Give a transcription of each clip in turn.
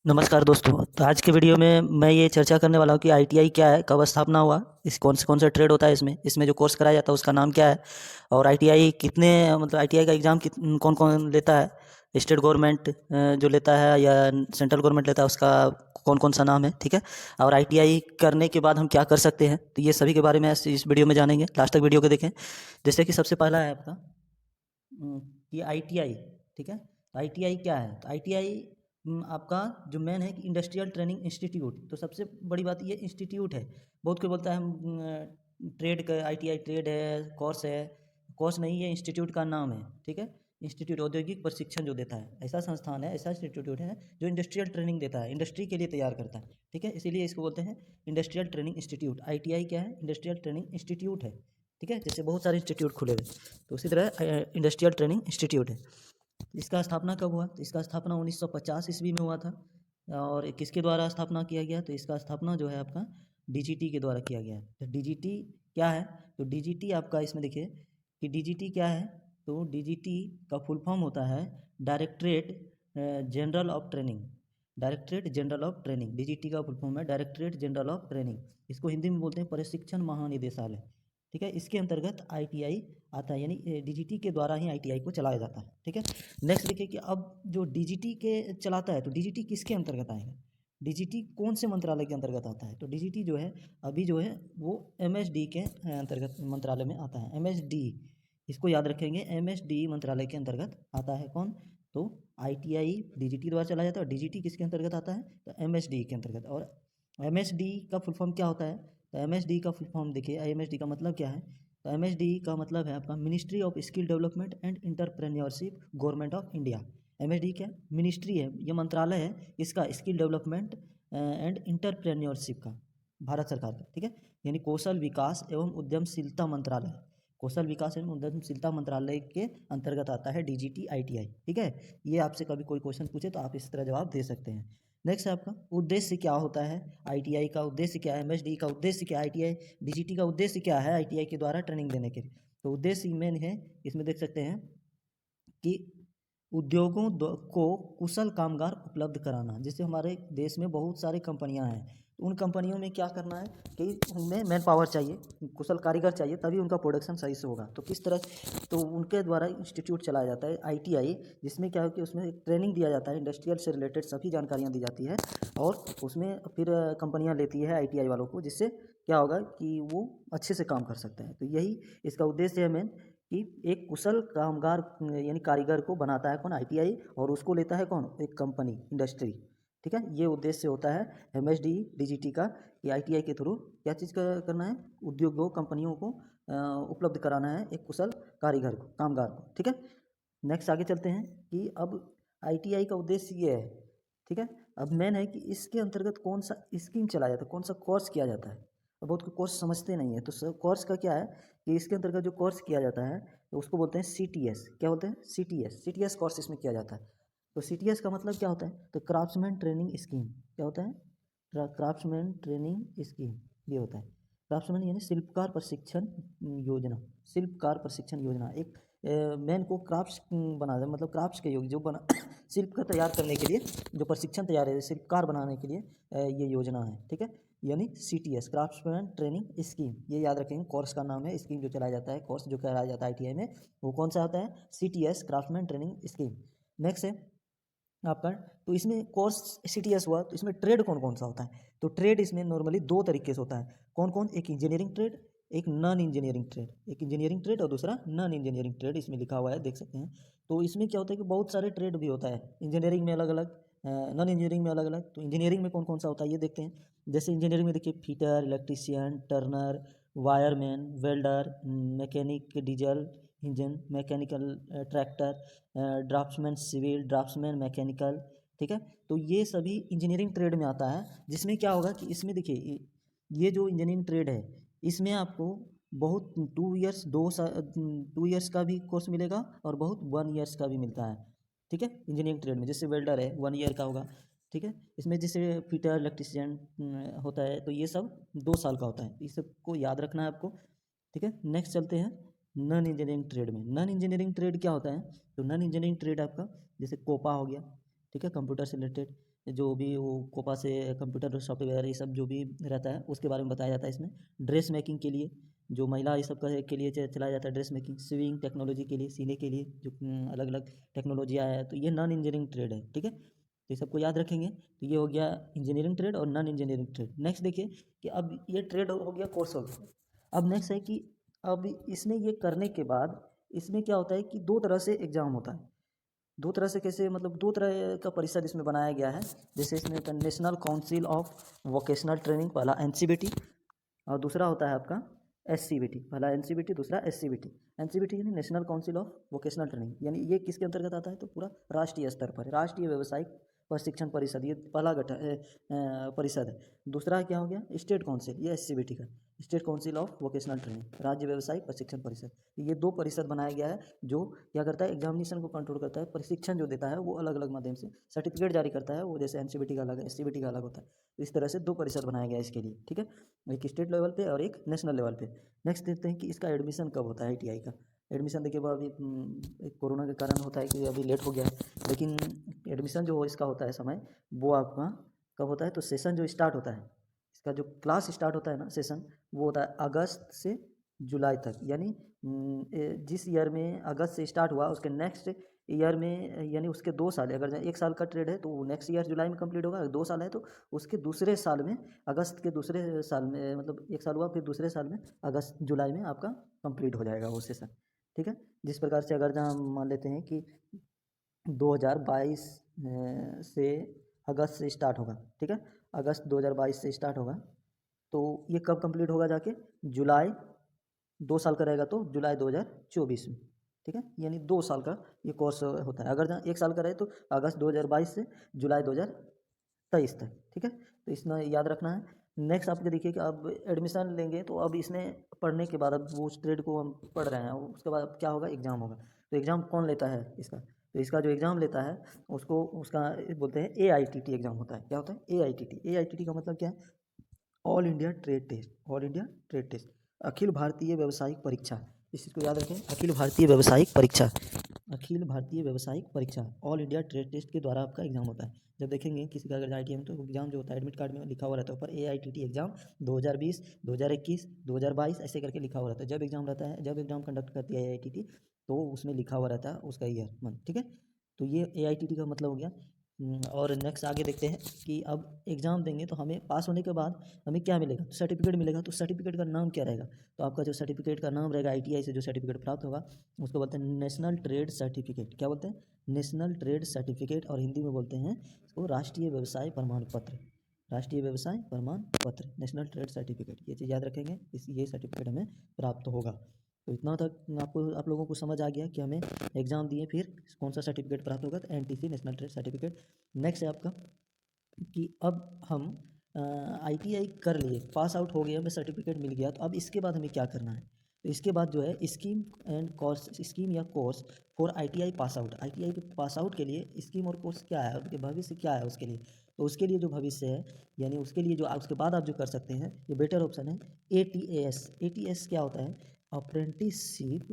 नमस्कार दोस्तों। तो आज के वीडियो में मैं ये चर्चा करने वाला हूँ कि आईटीआई क्या है, कब स्थापना हुआ, इस कौन सा ट्रेड होता है, इसमें जो कोर्स कराया जाता है उसका नाम क्या है, और आईटीआई कितने मतलब आईटीआई का एग्ज़ाम कौन कौन लेता है, स्टेट गवर्नमेंट जो लेता है या सेंट्रल गवर्नमेंट लेता है, उसका कौन कौन सा नाम है, ठीक है। और आईटीआई करने के बाद हम क्या कर सकते हैं, तो ये सभी के बारे में इस वीडियो में जानेंगे। लास्ट तक वीडियो को देखें। जैसे कि सबसे पहला है आपका कि आईटीआई, ठीक है। तो आईटीआई क्या है, तो आईटीआई आपका जो मेन है कि इंडस्ट्रियल ट्रेनिंग इंस्टीट्यूट। तो सबसे बड़ी बात ये इंस्टीट्यूट है। बहुत कोई बोलता है हम ट्रेड का आईटीआई ट्रेड है, कोर्स नहीं है, इंस्टीट्यूट का नाम है, ठीक है। इंस्टीट्यूट औद्योगिक प्रशिक्षण जो देता है, ऐसा संस्थान है, ऐसा इंस्टीट्यूट है जो इंडस्ट्रियल ट्रेनिंग देता है, इंडस्ट्री के लिए तैयार करता है, ठीक है। इसीलिए इसको बोलते हैं इंडस्ट्रियल ट्रेनिंग इंस्टीट्यूट। आईटीआई क्या है, इंडस्ट्रियल ट्रेनिंग इंस्टीट्यूट है, ठीक है। जैसे बहुत सारे इंस्टीट्यूट खुले हुए, तो उसी तरह इंडस्ट्रियल ट्रेनिंग इंस्टीट्यूट है। इसका स्थापना कब हुआ, तो इसका स्थापना 1950 ईस्वी में हुआ था। और किसके द्वारा स्थापना किया गया, तो इसका स्थापना जो है आपका डीजीटी के द्वारा किया गया है। तो डीजीटी क्या है, तो डीजीटी आपका इसमें देखिए कि डीजीटी क्या है, तो डीजीटी का फुल फॉर्म होता है directorate general of training. Directorate general of training, DGT का फुल फॉर्म है डायरेक्टरेट जनरल ऑफ ट्रेनिंग। इसको हिंदी में बोलते हैं प्रशिक्षण महानिदेशालय, ठीक है। इसके अंतर्गत आईटीआई आता है, यानी डीजीटी के द्वारा ही आईटीआई को चलाया जाता है, ठीक है। नेक्स्ट देखिए कि अब जो डीजीटी के चलाता है, तो डीजीटी किसके अंतर्गत आएगा, डीजीटी कौन से मंत्रालय के अंतर्गत आता है, तो डीजीटी जो है अभी जो है वो एमएसडी के अंतर्गत मंत्रालय में आता है। एमएसडी, इसको याद रखेंगे, एमएसडी मंत्रालय के अंतर्गत आता है कौन, तो आईटीआई डीजीटी द्वारा चलाया जाता है। और डीजीटी किसके अंतर्गत आता है, तो एमएसडी के अंतर्गत। और एमएसडी का फुल फॉर्म क्या होता है, तो एमएसडी का फुल फॉर्म देखिए, एमएसडी का मतलब क्या है, तो एमएसडी का मतलब है आपका ministry of skill development and entrepreneurship, government of India. MSD क्या मिनिस्ट्री है, ये मंत्रालय है इसका स्किल डेवलपमेंट एंड इंटरप्रेन्योरशिप का, भारत सरकार का, ठीक है। यानी कौशल विकास एवं उद्यमशीलता मंत्रालय, कौशल विकास एवं उद्यमशीलता मंत्रालय के अंतर्गत आता है डीजीटी आईटीआई, ठीक है। ये आपसे कभी कोई क्वेश्चन पूछे तो आप इस तरह जवाब दे सकते हैं। नेक्स्ट है आपका उद्देश्य क्या होता है, आईटीआई का उद्देश्य क्या है, एमएसडी का उद्देश्य क्या है, आईटीआई डीजीटी का उद्देश्य क्या है आईटीआई के द्वारा ट्रेनिंग देने के लिए। तो उद्देश्य मेन है, इसमें देख सकते हैं कि उद्योगों को कुशल कामगार उपलब्ध कराना। जैसे हमारे देश में बहुत सारी कंपनियां हैं, तो उन कंपनियों में क्या करना है कि उनमें मैन पावर चाहिए, कुशल कारीगर चाहिए, तभी उनका प्रोडक्शन सही से होगा। तो किस तरह, तो उनके द्वारा इंस्टीट्यूट चलाया जाता है आईटीआई, जिसमें क्या है कि उसमें एक ट्रेनिंग दिया जाता है, इंडस्ट्रियल से रिलेटेड सभी जानकारियाँ दी जाती है, और उसमें फिर कंपनियाँ लेती है आईटीआई वालों को, जिससे क्या होगा कि वो अच्छे से काम कर सकते हैं। तो यही इसका उद्देश्य है मेन, कि एक कुशल कामगार यानी कारीगर को बनाता है कौन, आईटीआई, और उसको लेता है कौन, एक कंपनी, इंडस्ट्री, ठीक है। ये उद्देश्य होता है एमएसडी डीजीटी का, कि आईटीआई के थ्रू क्या चीज़ करना है, उद्योगों कंपनियों को उपलब्ध कराना है एक कुशल कारीगर को, कामगार को, ठीक है। नेक्स्ट आगे चलते हैं कि अब आईटीआई का उद्देश्य ये है, ठीक है। अब मेन है कि इसके अंतर्गत कौन सा स्कीम चलाया जाता है, कौन सा कोर्स किया जाता है। और बहुत कोर्स समझते नहीं है, तो कोर्स का क्या है कि इसके अंतर्गत जो कोर्स किया जाता है, तो उसको बोलते हैं सीटीएस। क्या बोलते हैं, सीटीएस, सीटीएस कोर्स इसमें किया जाता है। तो सीटीएस का मतलब क्या होता है, तो क्राफ्ट्समैन ट्रेनिंग स्कीम। क्या होता है, क्राफ्ट्समैन ट्रेनिंग स्कीम, ये होता है। क्राफ्ट्समैन यानी शिल्पकार प्रशिक्षण योजना, शिल्पकार प्रशिक्षण योजना एक मैन को क्राफ्ट्स बना दे, मतलब क्राफ्ट्स के योग जो बना शिल्प का तैयार करने के लिए जो प्रशिक्षण तैयार है, शिल्पकार बनाने के लिए ये योजना है, ठीक है। यानी सीटीएस, क्राफ्ट्समैन ट्रेनिंग स्कीम, ये याद रखेंगे, कोर्स का नाम है। स्कीम जो चलाया जाता है, कोर्स जो कराया जाता है आईटीआई में, वो कौन सा होता है, CTS, craftsman training scheme. Next है आपका, तो इसमें कोर्स सीटीएस हुआ, तो इसमें ट्रेड कौन कौन सा होता है, तो ट्रेड इसमें नॉर्मली दो तरीके से होता है। कौन कौन, एक इंजीनियरिंग ट्रेड, एक नॉन इंजीनियरिंग ट्रेड, एक इंजीनियरिंग ट्रेड और दूसरा नॉन इंजीनियरिंग ट्रेड, इसमें लिखा हुआ है, देख सकते हैं। तो इसमें क्या होता है कि बहुत सारे ट्रेड भी होता है, इंजीनियरिंग में अलग अलग, नॉन इंजीनियरिंग में अलग अलग। तो इंजीनियरिंग में कौन कौन सा होता है ये देखते हैं। जैसे इंजीनियरिंग में देखिए fitter, electrician, turner, wireman, welder, mechanic diesel engine, mechanical tractor, draftsman civil, draftsman mechanical, ठीक है। तो ये सभी इंजीनियरिंग ट्रेड में आता है, जिसमें क्या होगा कि इसमें देखिए ये जो इंजीनियरिंग ट्रेड है, इसमें आपको बहुत 2 इयर्स 2 इयर्स का भी कोर्स मिलेगा, और बहुत 1 इयर्स का भी मिलता है, ठीक है। इंजीनियरिंग ट्रेड में जैसे वेल्डर है 1 ईयर का होगा, ठीक है। इसमें जैसे फिटर, इलेक्ट्रीशियन होता है, तो ये सब 2 साल का होता है। इस सबको याद रखना है आपको, ठीक है। नेक्स्ट चलते हैं नॉन इंजीनियरिंग ट्रेड में। नॉन इंजीनियरिंग ट्रेड क्या होता है, तो नॉन इंजीनियरिंग ट्रेड आपका जैसे कोपा हो गया, ठीक है, कंप्यूटर से रिलेटेड, जो भी वो कोपा से कंप्यूटर सॉफ्टवेयर ये सब जो भी रहता है उसके बारे में बताया जाता है इसमें। ड्रेस मेकिंग के लिए जो महिला ये सब के लिए चलाया जाता है, ड्रेस मेकिंग, स्विंग टेक्नोलॉजी के लिए, सीने के लिए जो अलग अलग टेक्नोलॉजी आया है, तो ये नॉन इंजीनियरिंग ट्रेड है। ठीक है, तो ये सबको याद रखेंगे। तो ये हो गया इंजीनियरिंग ट्रेड और नॉन इंजीनियरिंग ट्रेड। नेक्स्ट देखिए कि अब ये ट्रेड हो गया, कोर्स हो गया। अब नेक्स्ट है कि अब इसमें ये करने के बाद इसमें क्या होता है कि दो तरह से एग्ज़ाम होता है। दो तरह से कैसे, मतलब दो तरह का परिषद इसमें बनाया गया है। जैसे इसमें national council of vocational training, पहला एनसीबीटी, और दूसरा होता है आपका एससीबीटी। पहला एनसीबीटी, दूसरा एससीबीटी। एनसीबीटी यानी national council of vocational training, यानी ये किसके अंतर्गत आता है, तो पूरा राष्ट्रीय स्तर पर राष्ट्रीय व्यावसायिक प्रशिक्षण परिषद, ये पहला गठन परिषद है। दूसरा क्या हो गया, स्टेट काउंसिल, ये एससीबीटी का, state council of vocational training, राज्य व्यावसायिक प्रशिक्षण परिषद। ये दो परिषद बनाया गया है जो क्या करता है, एग्जामिनेशन को कंट्रोल करता है, प्रशिक्षण जो देता है वो अलग अलग माध्यम से, सर्टिफिकेट जारी करता है वो, जैसे एनसीबीटी का अलग है, एससीबीटी का अलग होता है। तो इस तरह से दो परिषद बनाया गया है इसके लिए। ठीक है, एक स्टेट लेवल पे और एक नेशनल लेवल पे। नेक्स्ट देखते हैं कि इसका एडमिशन कब होता है आईटीआई का। एडमिशन देखिए अभी एक कोरोना के कारण होता है कि अभी लेट हो गया है, लेकिन एडमिशन जो इसका होता है समय, वो आपका कब होता है, तो सेशन जो स्टार्ट होता है, इसका जो क्लास स्टार्ट होता है ना, सेशन, वो होता है अगस्त से जुलाई तक। यानी जिस ईयर में अगस्त से स्टार्ट हुआ उसके नेक्स्ट ईयर में, यानी उसके 2 साल, अगर एक साल का ट्रेड है तो नेक्स्ट ईयर जुलाई में कंप्लीट होगा, अगर 2 साल है तो उसके दूसरे साल में, अगस्त के दूसरे साल में, मतलब एक साल हुआ फिर दूसरे साल में अगस्त जुलाई में आपका कंप्लीट हो जाएगा वो सेशन। ठीक है, जिस प्रकार से अगर जहाँ मान लेते हैं कि 2022 से अगस्त से स्टार्ट होगा। ठीक है, अगस्त 2022 से स्टार्ट होगा, तो ये कब कंप्लीट होगा जाके, जुलाई, 2 साल का रहेगा तो जुलाई 2024 में। ठीक है, यानी 2 साल का ये कोर्स होता है। अगर जहाँ 1 साल का रहे तो अगस्त 2022 से जुलाई 2023 तक। ठीक है, तो इसमें याद रखना है। नेक्स्ट आपके देखिए कि अब एडमिशन लेंगे तो अब इसमें पढ़ने के बाद, अब वो उस ट्रेड को हम पढ़ रहे हैं, उसके बाद अब क्या होगा, एग्ज़ाम होगा। तो एग्ज़ाम कौन लेता है इसका, तो इसका जो एग्ज़ाम लेता है उसको, उसका बोलते हैं एआईटीटी एग्ज़ाम होता है। क्या होता है, एआईटीटी। एआईटीटी का मतलब क्या है, all India trade test, all India trade test, अखिल भारतीय व्यावसायिक परीक्षा। इस चीज़ को याद रखें, अखिल भारतीय व्यावसायिक परीक्षा, अखिल भारतीय व्यावसायिक परीक्षा, ऑल इंडिया ट्रेड टेस्ट के द्वारा आपका एग्जाम होता है। जब देखेंगे किसी का अगर आईटीआई में, तो एग्जाम जो होता है एडमिट कार्ड में लिखा हुआ रहता है ऊपर एआईटीटी एग्जाम 2020, 2021, 2022 ऐसे करके लिखा हुआ रहता है। जब एग्जाम रहता है, जब एग्जाम कंडक्ट करती है एआईटीटी, तो उसमें लिखा हुआ रहता है उसका ईयर मंथ। ठीक है, तो ये एआईटीटी का मतलब हो गया। और नेक्स्ट आगे देखते हैं कि अब एग्ज़ाम देंगे तो हमें पास होने के बाद हमें क्या मिलेगा, तो सर्टिफिकेट मिलेगा। तो सर्टिफिकेट का नाम क्या रहेगा, तो आपका जो सर्टिफिकेट का नाम रहेगा, आईटीआई से जो सर्टिफिकेट प्राप्त होगा उसको बोलते हैं नेशनल ट्रेड सर्टिफिकेट। क्या बोलते हैं, नेशनल ट्रेड सर्टिफिकेट, और हिंदी में बोलते हैं इसको राष्ट्रीय व्यवसाय प्रमाण पत्र। राष्ट्रीय व्यवसाय प्रमाण पत्र, नेशनल ट्रेड सर्टिफिकेट, ये चीज़ याद रखेंगे, ये सर्टिफिकेट हमें प्राप्त होगा। तो इतना तक आपको, आप लोगों को समझ आ गया कि हमें एग्ज़ाम दिए फिर कौन सा सर्टिफिकेट प्राप्त होगा, तो NTC, national trade certificate. Next है आपका कि अब हम आईटीआई कर लिए, पास आउट हो गए, हमें सर्टिफिकेट मिल गया, तो अब इसके बाद हमें क्या करना है, तो इसके बाद जो है स्कीम एंड कोर्स, स्कीम या course for ITI pass out. ITI pass out के लिए स्कीम और कोर्स क्या है, उनके भविष्य क्या है उसके लिए, तो उसके लिए जो भविष्य है, यानी उसके लिए जो उसके बाद आप जो कर सकते हैं, ये बेटर ऑप्शन है एटीएस। एटीएस क्या होता है, apprenticeship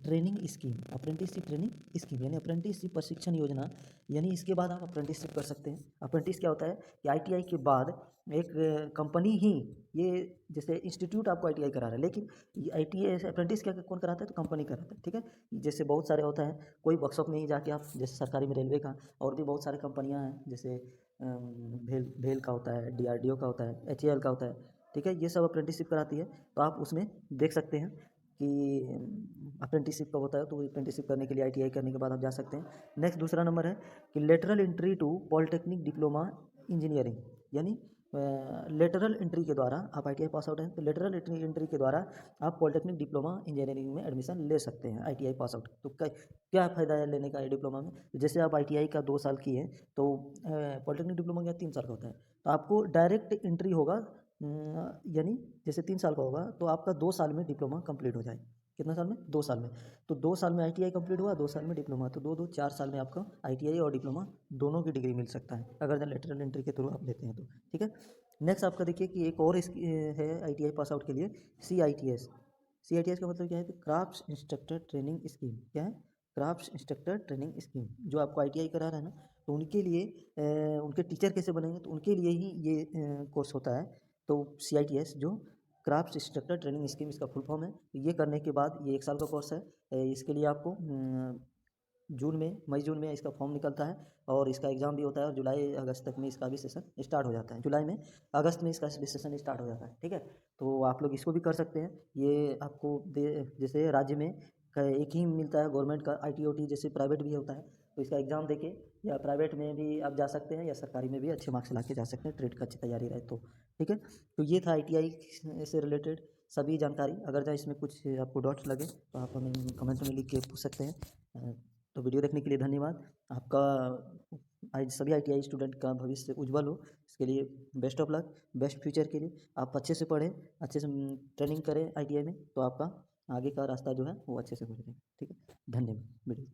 training scheme, apprenticeship training scheme यानी अप्रेंटिसशिप प्रशिक्षण योजना। यानी इसके बाद आप अप्रेंटिसशिप कर सकते हैं। अप्रेंटिस क्या होता है कि आईटीआई के बाद एक कंपनी ही, ये जैसे इंस्टीट्यूट आपको आईटीआई करा रहा है, लेकिन ये आईटीआई अप्रेंटिस क्या कौन कराता है, तो कंपनी कराता है। ठीक है, जैसे बहुत सारे होता है, कोई वर्कशॉप में ही जाके आप, जैसे सरकारी में रेलवे का, और भी बहुत सारे कंपनियां हैं, जैसे भेल का होता है, डीआरडीओ का होता है, एचएएल का होता है। ठीक है, ये सब अप्रेंटिसशिप कराती है, तो आप उसमें देख सकते हैं कि अप्रेंटिसशिप कब होता है, तो अप्रेंटिसशिप करने के लिए आईटीआई करने के बाद आप जा सकते हैं। नेक्स्ट दूसरा नंबर है कि lateral entry to polytechnic diploma engineering, यानी लेटरल एंट्री के द्वारा आप आईटीआई पास आउट हैं, तो लेटरल एंट्री के द्वारा आप पॉलिटेक्निक डिप्लोमा इंजीनियरिंग में एडमिशन ले सकते हैं आईटीआई पास आउट। तो क्या फ़ायदा है लेने का डिप्लोमा में, तो जैसे आप आईटीआई का 2 साल किए, तो पॉलिटेक्निक डिप्लोमा का 3 साल का होता है, तो आपको डायरेक्ट एंट्री होगा, यानी जैसे 3 साल का होगा तो आपका 2 साल में डिप्लोमा कंप्लीट हो जाए। कितना साल में, 2 साल में। तो 2 साल में आईटीआई कंप्लीट हुआ, 2 साल में डिप्लोमा, तो 4 साल में आपका आईटीआई और डिप्लोमा दोनों की डिग्री मिल सकता है, अगर लेटरल एंट्री के थ्रू आप लेते हैं तो। ठीक है, नेक्स्ट आपका देखिए कि एक और है आईटीआई पास आउट के लिए सीआईटीएस। सीआईटीएस का मतलब क्या है, तो क्राफ्ट्स इंस्ट्रक्टर ट्रेनिंग स्कीम। क्या है, क्राफ्ट्स इंस्ट्रक्टर ट्रेनिंग स्कीम, जो आपको आईटीआई करा रहा है ना, तो उनके लिए उनके टीचर कैसे बनेंगे, तो उनके लिए ही ये कोर्स होता है। तो CITS जो क्राफ्ट इंस्ट्रक्टर ट्रेनिंग स्कीम इसका फुल फॉर्म है। ये करने के बाद ये 1 साल का कोर्स है। इसके लिए आपको मई जून में इसका फॉर्म निकलता है और इसका एग्ज़ाम भी होता है और जुलाई अगस्त तक में इसका भी सेशन स्टार्ट हो जाता है। जुलाई में अगस्त में इसका भी सेशन स्टार्ट हो जाता है, ठीक है। तो आप लोग इसको भी कर सकते हैं। ये आपको जैसे राज्य में एक ही मिलता है गवर्नमेंट का IT OT, जैसे प्राइवेट भी होता है। तो इसका एग्ज़ाम देके या प्राइवेट में भी आप जा सकते हैं या सरकारी में भी अच्छे मार्क्स ला के जा सकते हैं, ट्रेड का अच्छी तैयारी रहे तो, ठीक है। तो ये था ITI से रिलेटेड सभी जानकारी। अगर जो इसमें कुछ आपको डाउट्स लगे तो आप हमें कमेंट में लिख के पूछ सकते हैं। तो वीडियो देखने के लिए धन्यवाद। आपका आज सभी ITI स्टूडेंट का भविष्य उज्जवल हो, इसके लिए best of luck, best future के लिए आप अच्छे से पढ़ें, अच्छे से ट्रेनिंग करें ITI में, तो आपका आगे का रास्ता जो है वो अच्छे से गुजरे, ठीक है। धन्यवाद। वीडियो